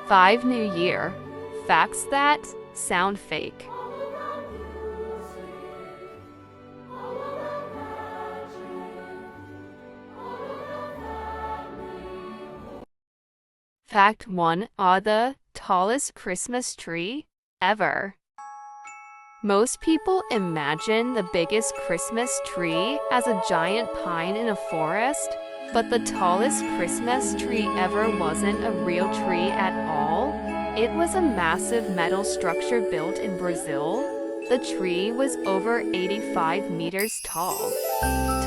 5 New Year. Facts that sound fake. Fact 1. The tallest Christmas tree ever. Most people imagine the biggest Christmas tree as a giant pine in a forest, but the tallest Christmas tree ever wasn't a real tree at all. It was a massive metal structure built in Brazil. The tree was over 85 meters tall.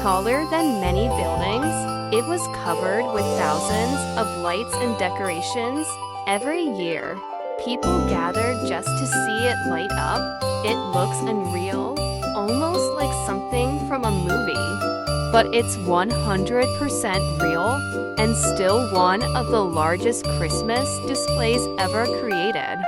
Taller than many buildings, it was covered with thousands of lights and decorations. Every year, people gathered just to see it light up. It looks unreal, almost like something from a movie. But it's 100% real and still one of the largest Christmas displays ever created.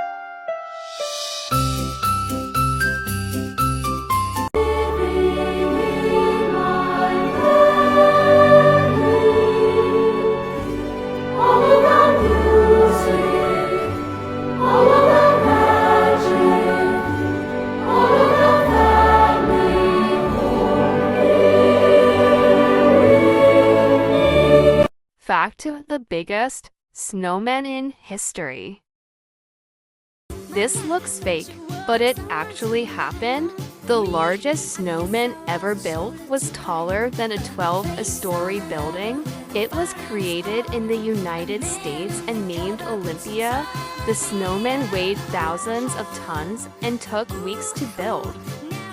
Fact: the biggest snowman in history. This looks fake, but it actually happened. The largest snowman ever built was taller than a 12-story building. It was created in the United States and named Olympia. The snowman weighed thousands of tons and took weeks to build.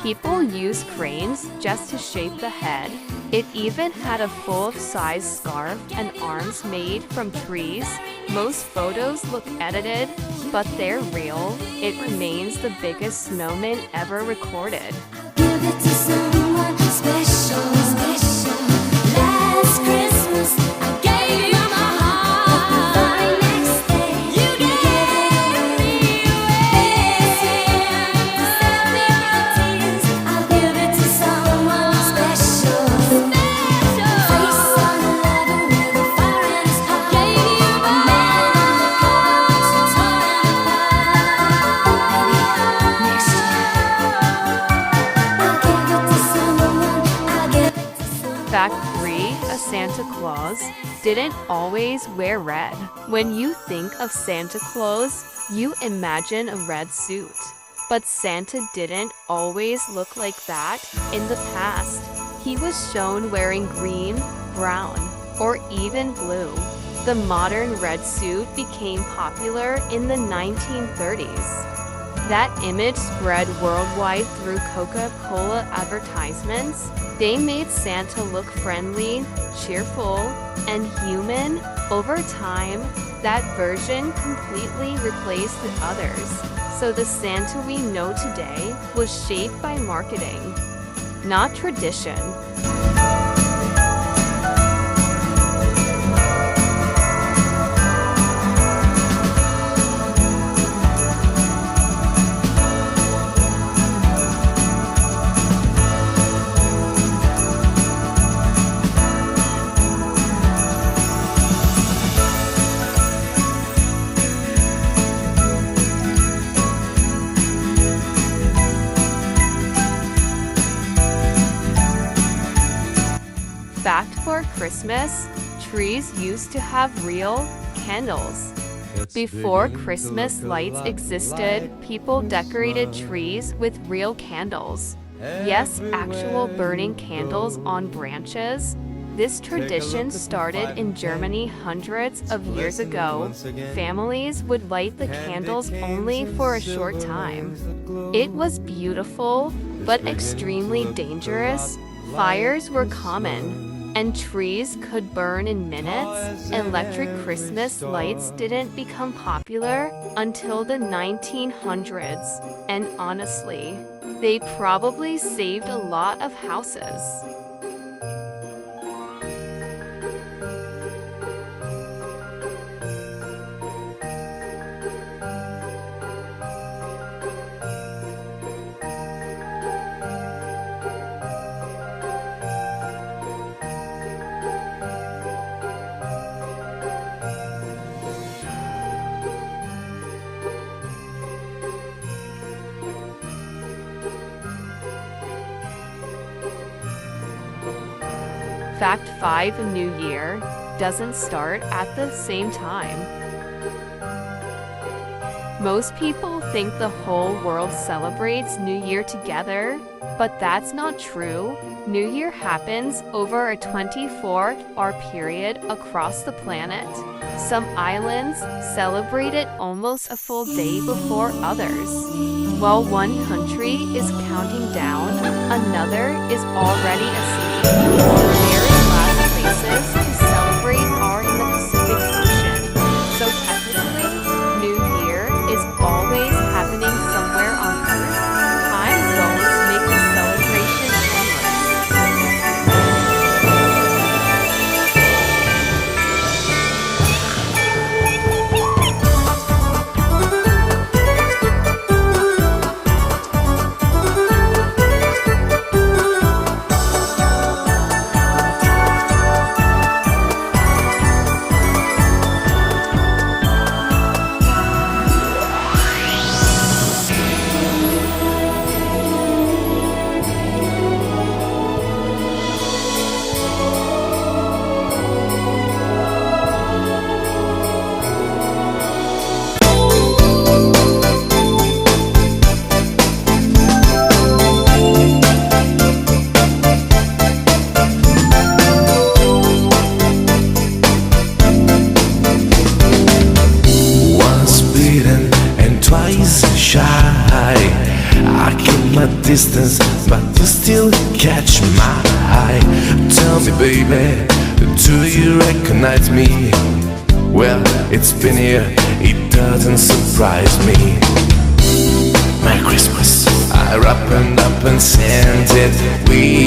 People used cranes just to shape the head. It even had a full-size scarf and arms made from trees. Most photos look edited, but they're real. It remains the biggest snowman ever recorded. Give it to someone special, special. Last Christmas, I gave you my heart. The very next day, you gave me away. To save me from tears, I'll give it to someone special. Face on a level with a fire in his heart. I gave you my man undercover, so torn apart. Maybe next year. Fact 3. A Santa Claus didn't always wear red. When you think of Santa Claus, you imagine a red suit. But Santa didn't always look like that. In the past, he was shown wearing green, brown, or even blue. The modern red suit became popular in the 1930s. That image spread worldwide through Coca-Cola advertisements. They made Santa look friendly, cheerful, and human. Over time, that version completely replaced the others. So the Santa we know today was shaped by marketing, not tradition. Fact for Christmas: trees used to have real candles. Before Christmas lights existed, people decorated trees with real candles. Yes, actual burning candles on branches. This tradition started in Germany hundreds of years ago. Families would light the candles only for a short time. It was beautiful, but extremely dangerous. Fires were common, and trees could burn in minutes. Electric Christmas lights didn't become popular until the 1900s, and honestly, they probably saved a lot of houses. Fact 5: New Year doesn't start at the same time. Most people think the whole world celebrates New Year together, but that's not true. New Year happens over a 24-hour period across the planet. Some islands celebrate it almost a full day before others. While one country is counting down, another is already asleep. The very last places to celebrate are in the Pacific Ocean. So technically, New Year is always happening somewhere on Earth. Time zones make the celebration endless. Twice shy, I keep my distance, but you still catch my eye. Tell me, baby, do you recognize me? Well, it's been here, it doesn't surprise me. Merry Christmas, I wrap and up and sent it. We